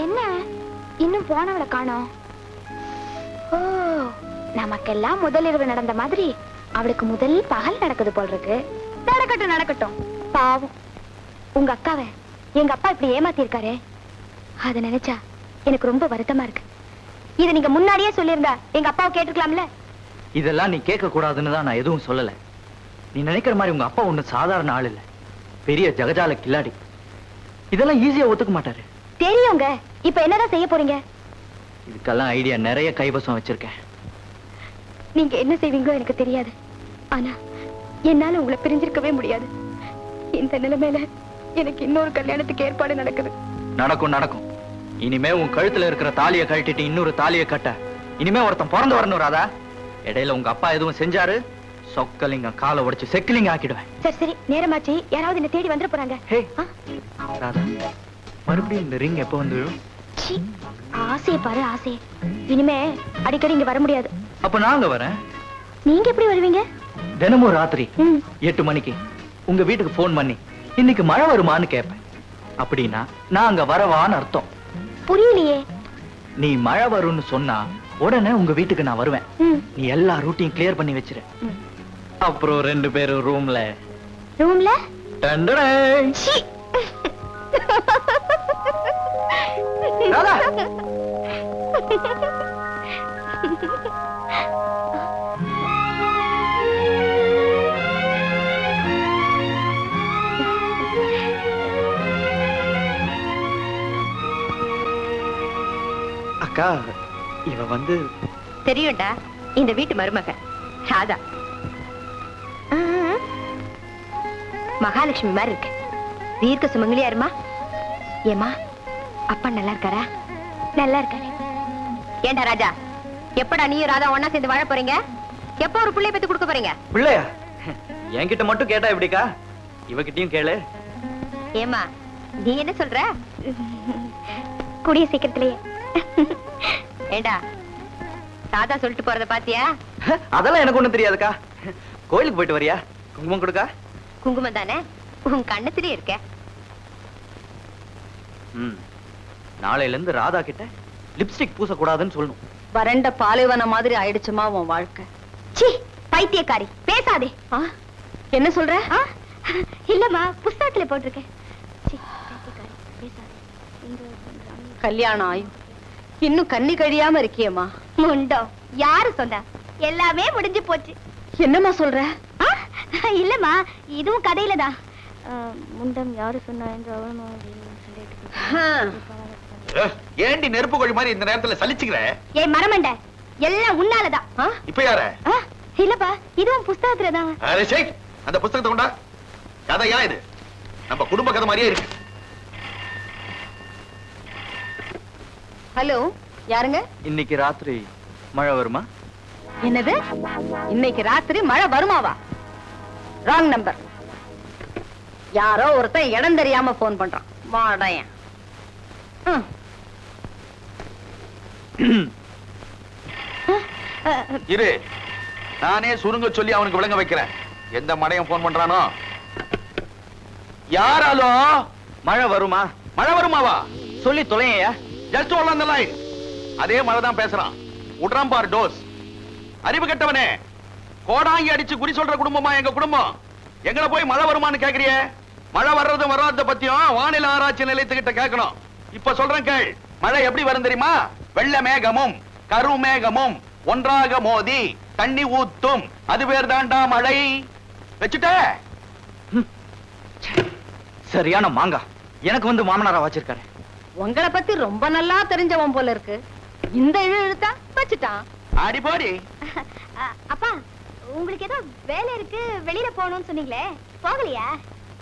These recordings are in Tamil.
என்ன இன்னும் போனவளை காணோம்? ஓ, நமக்கெல்லாம் முதல் இரவு நடந்த மாதிரி அவளுக்கு முதல் பகல் நடக்குது போல் இருக்கு. நடக்கட்டும் நடக்கட்டும். பாவம் உங்க அக்காவை எங்க அப்பா இப்படி ஏமாத்தி இருக்காரு. அத நினைச்சா எனக்கு ரொம்ப வருத்தமா இருக்கு. இத நீங்க முன்னாடியே சொல்லியிருந்தா எங்க அப்பாவை கேட்டுக்கலாம்ல. இதெல்லாம் நீ கேட்க கூடாதுன்னு தான் நான் எதுவும் சொல்லல. நீ நினைக்கிற மாதிரி உங்க அப்பா ஒண்ணு சாதாரண ஆள் இல்ல, பெரிய ஜகஜால கில்லாடி. இதெல்லாம் ஈஸியா ஒத்துக்க மாட்டாரு. தெரியுங்க. இப்ப என்னதான் செய்ய போறீங்க? இதுக்கெல்லாம் ஐடியா நிறைய கைவசம் வச்சிருக்கேன். நீங்க என்ன செய்வீங்களோ எனக்கு தெரியாது. ஆனா என்னால உங்களை பிரிஞ்சிருக்கவே முடியாது. இந்த நிலைமையில எனக்கு இன்னொரு கல்யாணத்துக்கு ஏற்பாடு நடக்குது. நடக்கும் நடக்கும். இனிமே உன் கழுத்துல இருக்கிற தாலியை கழட்டிட்டு இன்னொரு தாலியை கட்ட இனிமே ஒருத்தன் பிறந்து வரணும் ராதா. இடையில உங்க அப்பா எதுவும் செஞ்சாரு, சொக்கலிங்க காலை உடைச்சு செக்கிலிங்க ஆக்கிடுவேன். சரி சரி, நேரமாச்சு. யாராவது என்ன தேடி வந்துட போறாங்க. ராதா, மறுபடியும் இந்த ரிங் எப்ப வந்து விழும்? ஆசையை பாரு ஆசையை. இனிமே அடிக்கடி இங்க வர முடியாது. அப்ப நாங்க வரேன். நீங்க எப்படி வருவீங்க? தினமும் ராத்திரி 8 மணிக்கு உங்க வீட்டுக்கு போன் பண்ணி இன்னைக்கு மழை வருமான்னு கேட்பேன். அப்படின்னா நான் அங்க வரவான்னு அர்த்தம். புரியலையே. நீ மழை வரும்னு சொன்னா உடனே உங்க வீட்டுக்கு நான் வருவேன். நீ எல்லா ரூட்டையும் கிளியர் பண்ணி வச்சிரு. அப்புறம் 2 பேரும் ரூம்ல ரூம்ல அக்கா, இவ வந்து தெரியும்டா, இந்த வீட்டு மருமக ராதா. மகாலட்சுமி மாதிரி இருக்கு. தீர்க்க சுமங்கலியா இருமா. ஏமா, அப்பா நல்லா இருக்காரா? நல்லா இருக்காரு. ஏண்டா ராஜா, எப்படா நீயும் ராதா ஒன்னா சேர்ந்து வாழ போறீங்க? எப்ப ஒரு பிள்ளைய பெத்து கொடுக்க போறீங்க? பிள்ளையா? என்கிட்ட மட்டும் கேட்டா எப்படிக்கா? இவகிட்டயும் கேளு. ஏமா, நீ என்ன சொல்ற? கூடிய சீக்கிரத்திலேயே. ஏண்டா, ராதா சொல்லிட்டு போறத பாத்தியா? அதெல்லாம் எனக்கு ஒண்ணும் தெரியாதுக்கா. கோயிலுக்கு போயிட்டு வரியா? குங்குமம் கொடுக்கா? குங்குமம் தானே உன் கண்ணத்திலே இருக்க. நாளையில இருந்து ராதா கிட்ட லிப்ஸ்டிக் பூசக்கூடாதுன்னு சொல்லணும். வறண்ட பாலைவன மாதிரி ஆயிடுச்சுமா உன் வாழ்க்கை. சீ, பைத்தியக்காரி, பேசாதே. என்ன சொல்ற? இல்லம்மா, புஸ்தகத்துல போட்டிருக்கேன். கல்யாணம் ஆயும் இன்னும் கண்ணி கழியாம இருக்கியம்மா. முண்டோ, யாரு சொன்னா? எல்லாமே முடிஞ்சு போச்சு. என்னம்மா சொல்ற? இல்லம்மா, இதுவும் கதையில தான். முண்டம் யாரு சொன்னா என்று ஏண்டி நெருப்பு கோழி மாதிரி இந்த நேரத்துல சலிச்சுக்கிற? ஏய் மரமண்ட, எல்லாம் உன்னாலதான். இப்ப யாரு? இல்லப்பா, இதுவும் புஸ்தகத்துல தான். அந்த புஸ்தகத்தை கொண்டா. கதையா இது? நம்ம குடும்ப கதை மாதிரியே இருக்கு. ஹலோ, யாருங்க? இன்னைக்கு ராத்திரி மழை வருமா? என்னது? இன்னைக்கு ராத்திரி மழை வருமாவா? Wrong number. யாரோ ஒருத்தன் இடம் தெரியாம போன் பண்றான். வாடையன். இரு, நானே சுருங்க சொல்லி அவனுக்கு விளங்க வைக்கிறேன். எந்த மடையும் போன் பண்றானோ? யாராலோ? மழை வருமா? மழை வருமாவா? சொல்லி தொலையா. Just hold on the line. அதே மழை தான் பேசுறான். உட்றான் பார் டோஸ். அறிவு கெட்டவனே, கோடாங்கி அடிச்சு குறி சொல்ற குடும்பமா எங்க குடும்பம்? எங்களை போய் மழை வருமான்னு கேக்குறியே? மழை வர்றதும் வராத பத்தியும் வானிலை ஆராய்ச்சி நிலையத்துக்கிட்ட கேட்கணும். இப்ப சொல்றேன் கேள். மழை எப்படி வரும் தெரியுமா? வெள்ள மேகமும் கருமேகமும் ஒன்றாக மோதி தண்ணி ஊத்தும். அது பேர் தாண்டா மழை. வச்சுட்ட? சரியான மாங்கா. எனக்கு வந்து மாமனாரா வச்சிருக்காரு. உங்களை பத்தி ரொம்ப நல்லா தெரிஞ்சவன் போல இருக்கு. இந்த இழுத்தா வச்சுட்டான். அடி போடி. அப்பா, உங்களுக்கு ஏதோ வேலை இருக்கு, வெளியில போகணும்னு சொன்னீங்களே, போகலையா?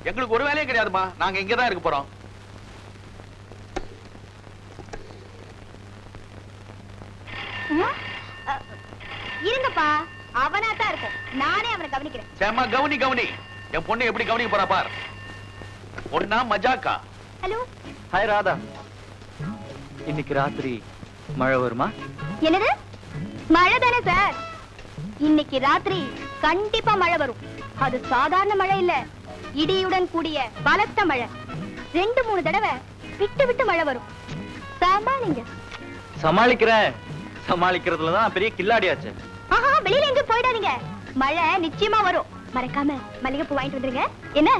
எங்களுக்கு ஒரு வேலையும் கிடையாதுமா. நாங்க இங்கதான் இருக்க போறோம். இருங்கப்பா, அவனாத்தான் இருக்கும். நானே அவனை கவனிக்கிறேன். சேமா கவனி கவனி. என் பொண்ணு எப்படி கவனிக்க போறா பார். பொண்ணா மஜாக்கா? ஹலோ. ஹாய் ராதா. இன்னைக்கு ராத்திரி மழை வருமா? என்னது? மழை தானே சார். இன்னைக்கு ராத்திரி கண்டிப்பா மழை வரும். அது சாதாரண மழை இல்ல, இடியுடன் கூடிய பலத்த மழை. 2-3 தடவை விட்டு விட்டு மழை வரும். சார் சமாளிங்க. சமாளிக்கிறேன். சமாளிக்கிறதுலதான் பெரிய கில்லாடியாச்சு. ஆஹா, வெளியில எங்க போயிடாதீங்க. மழை நிச்சயமா வரும். மறக்காம மல்லிகைப்பூ வாங்கிட்டு வந்துருங்க. என்ன?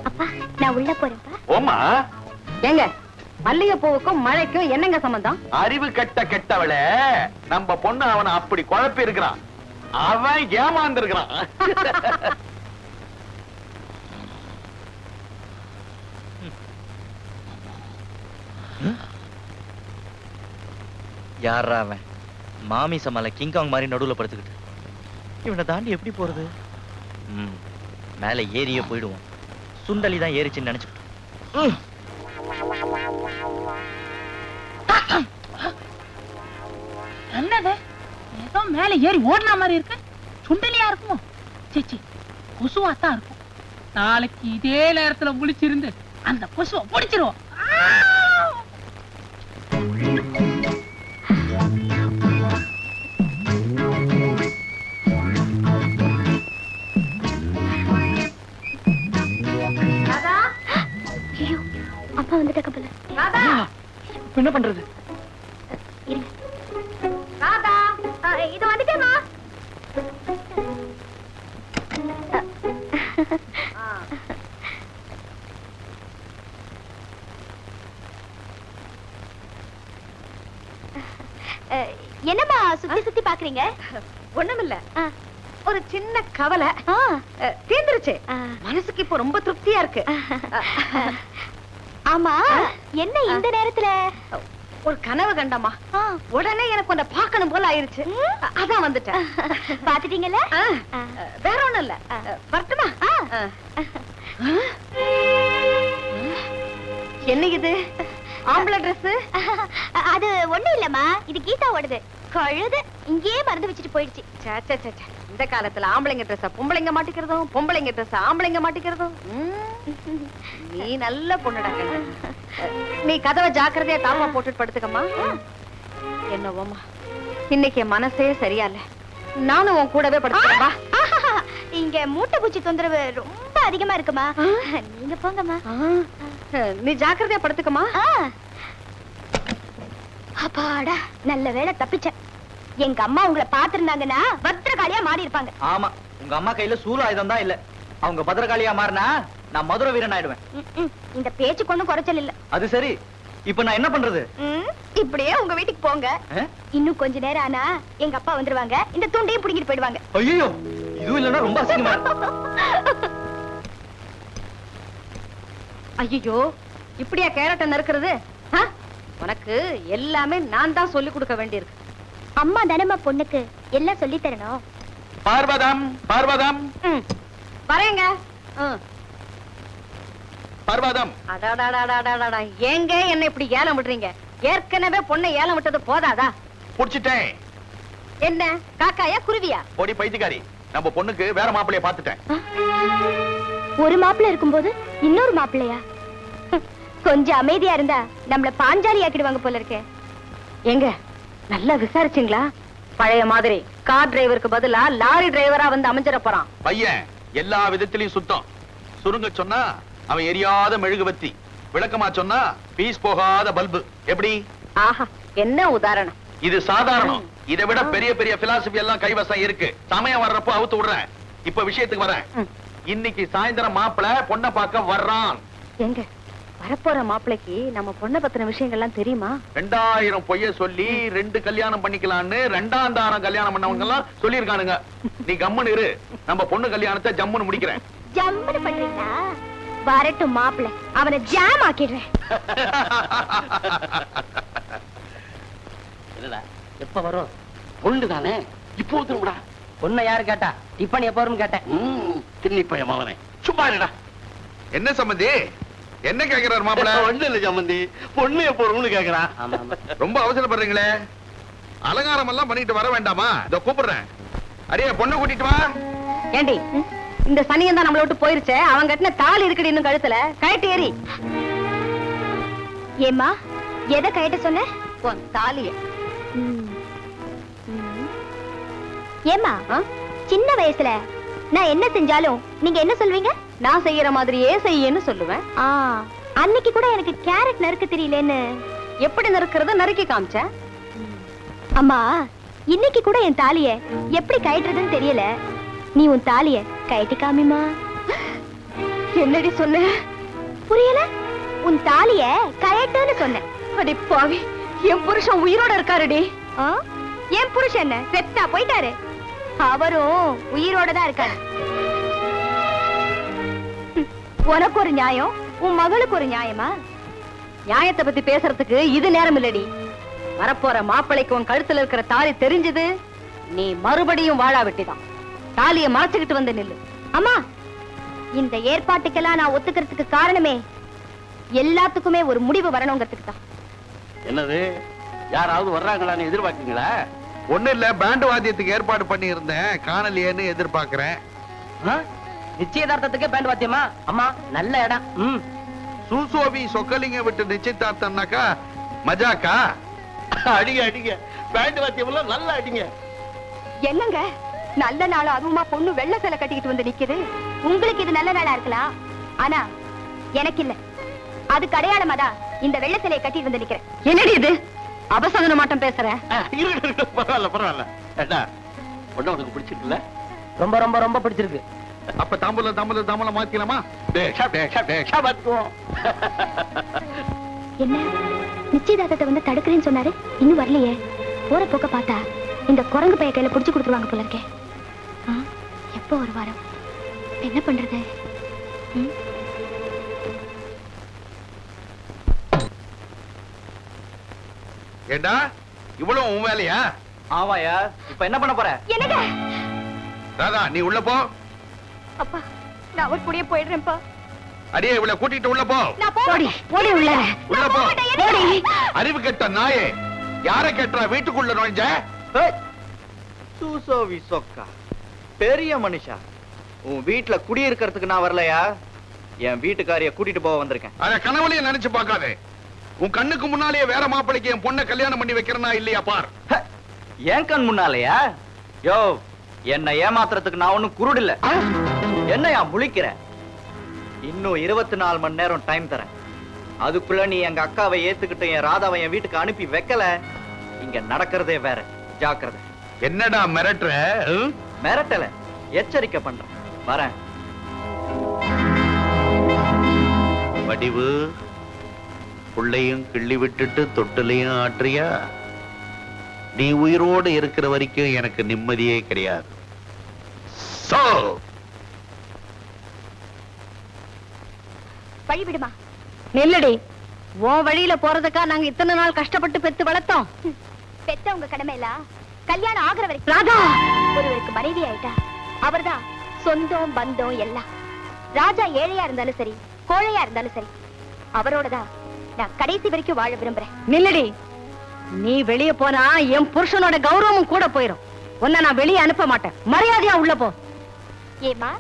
அப்பா, நான் உள்ள போறேன்ப்பா. ஓமா, ஏங்க மல்லிகை பூவுக்கும் மழைக்கும் என்னங்க சம்பந்தம்? அறிவு கெட்டவள நம்ம பொண்ணு அவனை அப்படி குழப்பி இருக்கிறான். அவன் ஏமாந்திருக்கிறான். யாரா அவன்? மாமி சமால கிங்காங் மாதிரி நடுவுல படுத்துக்கிட்டு இவனை தாண்டி எப்படி போறது? மேல ஏறியே போயிடுவோம். சுண்டலி தான் ஏறிச்சுன்னு நினைச்சுக்கிட்டோம். என்னது ஏதோ மேல ஏறி ஓடின மாதிரி இருக்கு. சுண்டலியா இருக்குமோ? சேச்சி, கொசுவாத்தான் இருக்கும். நாளைக்கு இதே நேரத்துல முழிச்சிருந்து அந்த கொசுவை பிடிச்சிருவோம். ஐயோ, அப்பா வந்துட்ட கப்பல. என்ன பண்றது? இருங்க. ராதா, இது வந்துட்டேமா. என்னம்மா சுத்தி சுத்தி பாக்குறீங்க? ஒண்ணுமில்ல, ஒரு சின்ன கவலை. தீர்ந்துருச்சு. மனசுக்கு இப்போ ரொம்ப திருப்தியா இருக்கு. ஆமா, என்ன இந்த நேரத்துல? ஒரு கனவு கண்டமா, உடனே எனக்கு உன்னை பார்க்கணும் போல ஆயிருச்சு. அதான் வந்துட்டேன். பாத்துட்டீங்கல்ல? வேற ஒண்ணும் இல்ல. வரட்டுமா? என்ன இது? ஆம்பளை Dress? அது ஒண்ணும் இல்லம்மா, இது கீதா ஓடுது. கழுது இங்கேயே மறந்து வச்சுட்டு போயிடுச்சு. இந்த காலத்துல ஆம்பளைங்க Dress பொம்பளைங்க மாட்டிக்கிறதும், பொம்பளைங்க Dress ஆம்பளைங்க மாட்டிக்கிறதும். நீ நல்ல பொண்ணுடா. நீ கதவை ஜாக்கிரதையா தாமா போட்டுட்டு படுத்துக்கம்மா. என்னவோமா, இன்னைக்கு மனசே சரியா இல்ல. நானும் உன் கூடவே படுத்துக்கவா? இங்க மூட்டை பூச்சி தொந்தரவு ரொம்ப அதிகமா இருக்குமா. நீங்க போங்கம்மா. நீ ஜாக்கிரதையா படுத்துக்கம்மா. அப்பாடா, நல்ல வேளை தப்பிச்சேன். எங்க அம்மா உங்களை பாத்திருந்தாங்கன்னா பத்திரகாளியா மாறி இருப்பாங்க. ஆமா, உங்க அம்மா கையில சூறு ஆயுதம் தான் இல்ல. அவங்க பத்திரகாளியா மாறினா நான் மதுரை வீரன் ஆயிடுவேன். இந்த பேச்சு கொண்டு குறைச்சல் இல்ல. அது சரி, இப்ப நான் என்ன பண்றது? இப்படியே உங்க வீட்டுக்கு போங்க. இன்னும் கொஞ்ச நேரம் ஆனா எங்க அப்பா வந்துருவாங்க. இந்த துண்டையும் புடிங்கிட்டு போயிடுவாங்க. ஐயோ, இது இல்லன்னா ரொம்ப அசிங்கமா. ஐயோ, இப்படியா கேரட்டை நறுக்கிறது? உனக்கு எல்லாமே நான் தான் சொல்லி கொடுக்க வேண்டியிருக்கு. அம்மா தானம்மா பொண்ணுக்கு எல்லாம் சொல்லி தரணும். பார்வதம், பார்வதம், வரேங்க. பார்வதம். அடாடாடாடாடாடா, ஏங்க என்ன இப்படி ஏலம் விடுறீங்க? ஏற்கனவே பொண்ணை ஏலம் விட்டது போதாதா? புடிச்சிட்டேன். என்ன காக்காயா குருவியா? பொடி பைத்தியக்காரி, நம்ம பொண்ணுக்கு வேற மாப்பிள்ளைய பாத்துட்டேன். ஒரு மாப்பிள்ளை இருக்கும்போது இன்னொரு மாப்பிள்ளையா? கொஞ்சம் அமைதியா இருந்தா நம்மள பாஞ்சாலி ஆக்கிடுவாங்க போல இருக்கே. எங்க நல்லா விசாரிச்சீங்களா? பழைய மாதிரி கார் டிரைவருக்கு பதிலா லாரி டிரைவரா வந்து அமைஞ்சிட போறான். பையன் எல்லா விதத்திலையும் சுத்தம். சுருங்க சொன்னா அவன் எரியாத மெழுகுவத்தி, விளக்கமா சொன்னா பீஸ் போகாத பல்பு. எப்படி? ஆஹா, என்ன உதாரணம்! இது சாதாரணம். இதை விட பெரிய பெரிய பிலாசபி எல்லாம் கைவசம் இருக்கு. சமயம் வர்றப்போ அவுத்து விடுறேன். இப்ப விஷயத்துக்கு வரேன். இன்னைக்கு சாயந்தரம் மாப்பிள்ளை பொண்ணை பார்க்க வர்றான். எங்க வரப்போற மாப்பிளைக்கு நம்ம பொண்ணை பத்தின விஷயங்கள்லாம் தெரியுமா? 2000 பொய்ய சொல்லி 2 கல்யாணம் பண்ணிக்கலான்னு 2ஆம் தாரம் கல்யாணம் பண்ணவங்க எல்லாம் சொல்லிருக்கானுங்க. நீ கம்முன்னு இரு, நம்ம பொண்ணு கல்யாணத்தை ஜம்முன்னு முடிக்கிறேன். ஜம்முன்னு பண்றீங்களா? வரட்டும் மாப்பிள்ளை, அவனை ஜாம் ஆக்கிடுறேன். எப்ப வரும்? பொண்ணு தானே, இப்போ வந்துருடா. பொண்ணை யாரு கேட்டா? டிஃபன் எப்ப வரும்னு கேட்டேன். திண்ணி பையன் அவனே, சும்மா இருடா. என்ன சம்பந்தி, என்ன கேக்குறாரு மாப்பிள்ள? ஒண்ணு இல்ல சம்பந்தி, பொண்ணு எப்ப வரும்னு கேக்குறான். ரொம்ப அவசரப்படுறீங்களே. அலங்காரம் எல்லாம் பண்ணிட்டு வர வேண்டாமா? இதோ கூப்பிடுறேன். அடியே, பொண்ணை கூட்டிட்டு வா. ஏண்டி, இந்த சனியன் தான் நம்மள விட்டு போயிருச்சே, அவங்க கட்டின தாலி இருக்குடி இன்னும் கழுத்துல. கழட்டி ஏறி. ஏமா, எதை கழட்ட சொன்ன? உன் தாலிய. ஏமா, சின்ன வயசுல நான் என்ன செஞ்சாலும் நீங்க என்ன சொல்வீங்க? நான் செய்யற மாதிரியே செய்யன்னு சொல்லுவேன். அன்னைக்கு கூட எனக்கு கேரட் நறுக்க தெரியலன்னு. எப்படி நறுக்கிறத நறுக்கி காமிச்ச. அம்மா, இன்னைக்கு கூட என் தாலிய எப்படி கயட்டுறதுன்னு தெரியல. நீ உன் தாலிய கயட்டி காமிமா. என்னடி சொன்ன? புரியல? உன் தாலிய கயட்டுன்னு சொன்னேன். அடி பாவி, என் புருஷன் உயிரோட இருக்காருடி. ஆ? என் புருஷன் என்ன செத்தா போயிட்டாரு? அவரும் உயிரோட தான் இருக்காரு. உனக்கு ஒரு நியாயம், உன் மகளுக்கு ஒரு நியாயமா? நியாயத்தை பத்தி பேசுறதுக்கு இது நேரம் இல்லடி. வரப்போற மாப்பிளைக்கு உன் கழுத்துல இருக்கிற தாலி தெரிஞ்சது, நீ மறுபடியும் வாழா வெட்டிதான். தாலிய மறைச்சுக்கிட்டு வந்து நில்லு. அம்மா, இந்த ஏற்பாட்டுக்கெல்லாம் நான் ஒத்துக்கிறதுக்கு காரணமே எல்லாத்துக்குமே ஒரு முடிவு வரணுங்கிறதுக்கு தான். என்னது, யாராவது வர்றாங்களான்னு எதிர்பார்க்கீங்களா? ஒண்ணு இல்ல, பேண்ட் வாத்தியத்துக்கு ஏற்பாடு பண்ணி இருந்தேன், காணலையேன்னு எதிர்பார்க்கிறேன். நிச்சயதார்த்தத்துக்கே பேண்ட் வாத்தியமா? அம்மா, நல்ல இடம். சூசோபி சொக்கலிங்க விட்டு நிச்சயதார்த்தம்னாக்கா மஜாக்கா? அடிங்க அடிங்க, பேண்ட் வாத்தியம் எல்லாம் நல்லா அடிங்க. என்னங்க நல்ல நாள் அதுவுமா பொண்ணு வெள்ளை சேலை கட்டிக்கிட்டு வந்து நிக்குது. உங்களுக்கு இது நல்ல நாளா இருக்கலாம், ஆனா எனக்கு இல்ல. அதுக்கு அடையாளமாதான் இந்த வெள்ளை சேலையை கட்டிட்டு வந்து நிக்கிறேன். என்னடி இது அபசகன மாட்டம் பேசுற? பரவாயில்ல பரவாயில்ல. ஏண்டா, பொண்ணு உனக்கு பிடிச்சிருக்குல்ல? ரொம்ப ரொம்ப ரொம்ப பிடிச்சிருக்கு. அப்ப தாம்பூலம் மாத்திக்கலாமா? பாத்துக்குவோம். என்ன நிச்சயதார்த்தத்தை வந்து தடுக்கிறேன்னு சொன்னாரு, இன்னும் வரலையே. போற போக்க பார்த்தா இந்த குரங்கு பைய கையில புடிச்சு கொடுத்துருவாங்க போல இருக்கே. எப்போ ஒரு வாரம் என்ன பண்றது? ஏண்டா, இவ்வளவு உன் வேலையா? ஆமாயா, இப்ப என்ன பண்ண போற? என்னங்க? ராதா, நீ உள்ள போ. அப்பா, நான் அவர் கூடயே போயிடுறேன்ப்பா. அடியே, இவளை கூட்டிட்டு உள்ள போ. நான் போடி உள்ள உள்ள போ. அறிவு கெட்ட நாயே, யார கேட்டா வீட்டுக்குள்ள நுழைஞ்ச? சூசோவி சொக்கா, பெரிய மனுஷா, உன் வீட்டுல குடியிருக்கிறதுக்கு நான் வரலையா, என் வீட்டுக்காரிய கூட்டிட்டு போக வந்திருக்கேன். அத கனவுலயே நினைச்சு பார்க்காதே. உன் கண்ணுக்கு முன்னாலேயே வேற மாப்பிளைக்கு என் பொண்ணை கல்யாணம் பண்ணி வைக்கிறனா இல்லையா பார். என் கண் முன்னாலயா? யோ, என்ன ஏமாத்துறதுக்கு நான் ஒண்ணும் குருடில்ல. என்னையா முழிக்கிற? இன்னும் 24 மணி நேரம் டைம் தரேன். அதுக்குள்ள நீ எங்க அக்காவை ஏத்துக்கிட்டு என் ராதாவை என் வீட்டுக்கு அனுப்பி வைக்கல, இங்க நடக்கிறதே வேற. ஜாக்கிரதை. என்னடா மிரட்டுற? மிரட்டல, எச்சரிக்கை பண்றேன். வரேன். வடிவு, புள்ளையும் கிள்ளி விட்டுட்டு தொட்டிலையும் ஆற்றியா? நீ உயிரோடு இருக்கிற வரைக்கும் எனக்கு நிம்மதியே கிடையாது. வழி விடுமா. நெல்லடி, உன் வழியில போறதுக்கா நாங்க இத்தனை நாள் கஷ்டப்பட்டு பெத்து வளர்த்தோம். பெத்த உங்க கடமை எல்லாம் கல்யாணம் ஆகுற வரைக்கும். ராதா, ஒருவருக்கு மனைவி ஆயிட்டா அவர்தான் சொந்தம் பந்தம் எல்லாம். ராஜா ஏழையா இருந்தாலும் சரி, கோழையா இருந்தாலும் சரி, அவரோடதான் நான் கடைசி வரைக்கும் வாழ விரும்புறேன். நில்லடி, நீ வெளிய போனா என் புருஷனோட கௌரவமும் கூட போயிரும். உன்னை நான் வெளியே அனுப்ப மாட்டேன். மரியாதையா உள்ள போ. ஏமா,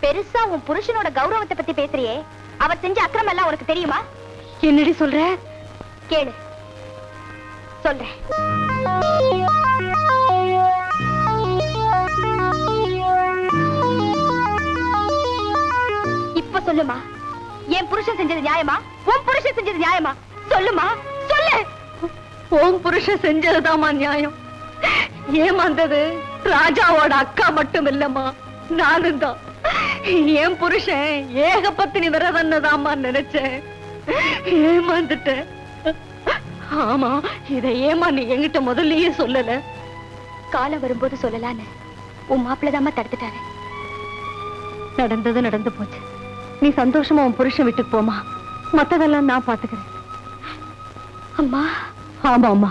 பெருசா உன் புருஷனோட கௌரவத்தை பத்தி பேசுறியே, அவர் செஞ்ச அக்கிரமம் எல்லாம் உனக்கு தெரியுமா? என்னடி சொல்ற? கேளு, சொல்றேன். இப்ப சொல்லுமா, என் புருஷன் செஞ்சது நியாயமா, உன் புருஷன் செஞ்சது நியாயமா? சொல்லுமா, சொல்லு. உன் புருஷன் செஞ்சதுதாம்மா நியாயம். ஏமாந்தது ராஜாவோட அக்கா மட்டும் இல்லம்மா, நானும் தான். என் புருஷன் ஏகபத்தினி விரதன்னதாம்மா நினைச்சேன், ஏமாந்துட்டேன். ஆமா, இதை ஏமா நீ என்கிட்ட முதல்லயே சொல்லல? காலம் வரும்போது சொல்லலான்னு உன் மாப்பிள்ளதாம்மா தடுத்துட்டாரு. நடந்தது நடந்து போச்சு. நீ சந்தோஷமா உன் புருஷன் வீட்டுக்கு போமா, மத்ததெல்லாம் நான் பாத்துக்கிறேன். அம்மா. ஆமா அம்மா,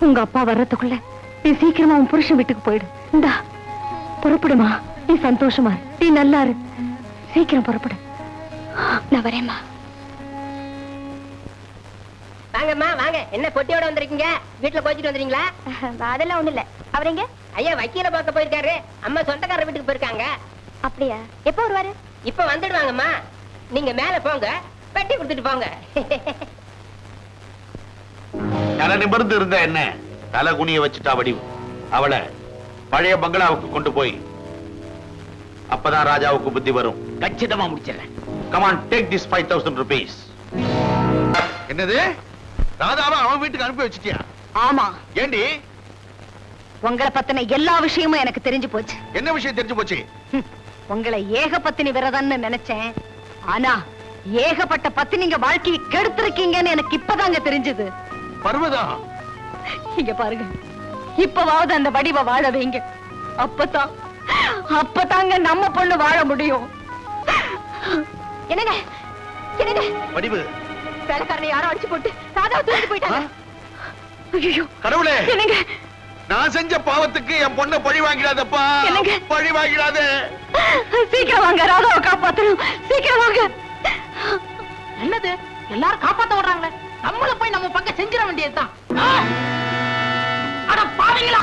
உங்க அப்பா வர்றதுக்குள்ள நீ சீக்கிரமா உன் புருஷன் வீட்டுக்கு போயிடு. இந்தா புறப்படுமா, நீ சந்தோஷமா இரு, நீ நல்லா இரு, சீக்கிரம் புறப்படு. நான் வரேம்மா. வாங்கம்மா வாங்க. என்ன பொட்டியோட வந்திருக்கீங்க? வீட்டுல கோச்சிட்டு வந்துறீங்களா? அதெல்லாம் ஒண்ணு இல்ல. அவர் எங்க? ஐயா வக்கீல பார்க்க போயிருக்காரு. அம்மா சொந்தக்கார வீட்டுக்கு போயிருக்காங்க. அப்படியா? எப்ப வருவாரு? இப்ப வந்துடுவாங்கம்மா. நீங்க மேல போங்க, பெட்டி கொடுத்துட்டு போங்க. தலை நிமிர்ந்து இருந்த என்ன தலை குனிய வச்சுட்டா வடிவு. அவளை பழைய பங்களாவுக்கு கொண்டு போய், அப்பதான் ராஜாவுக்கு புத்தி வரும். கச்சிதமா முடிச்சிடறேன். Come on, take this 5,000 rupees. என்னது? ராதாவை அவன் வீட்டுக்கு அனுப்பி வச்சிட்டியா? ஆமா, ஏண்டி? உங்களை பத்தின எல்லா விஷயமும் எனக்கு தெரிஞ்சு போச்சு. என்ன விஷயம் தெரிஞ்சு போச்சு? உங்களை ஏக பத்தினி விரதம்னு நினைச்சேன். ஆனா ஏகப்பட்ட பத்தினிங்க வாழ்க்கையை கெடுத்திருக்கீங்கன்னு எனக்கு இப்பதாங்க தெரிஞ்சது. பர்வதா, இங்க பாருங்க, இப்பவாவது அந்த வடிவ வாழ வைங்க. அப்பதாங்க நம்ம பொண்ணு வாழ முடியும். என்னங்க என்னங்க, வடிவு வேலைக்காரனை யாரோ அடிச்சு போட்டு ராதாவை தூக்கிட்டு போயிட்டாங்க. ஐயோ கடவுளே, என்னங்க, நான் செஞ்ச பாவத்துக்கு என் பொண்ணை பழி வாங்கிடாதப்பா. என்னங்க? பழி வாங்கிடாத. சீக்கிரம் வாங்க, ராதாவை காப்பாத்தணும். சீக்கிரம் வாங்க. என்னது எல்லாரும் காப்பாத்த வர்றாங்களே, நம்மள போய் நம்ம பக்கம் செஞ்சிட வேண்டியதுதான். அட பாவீங்களா!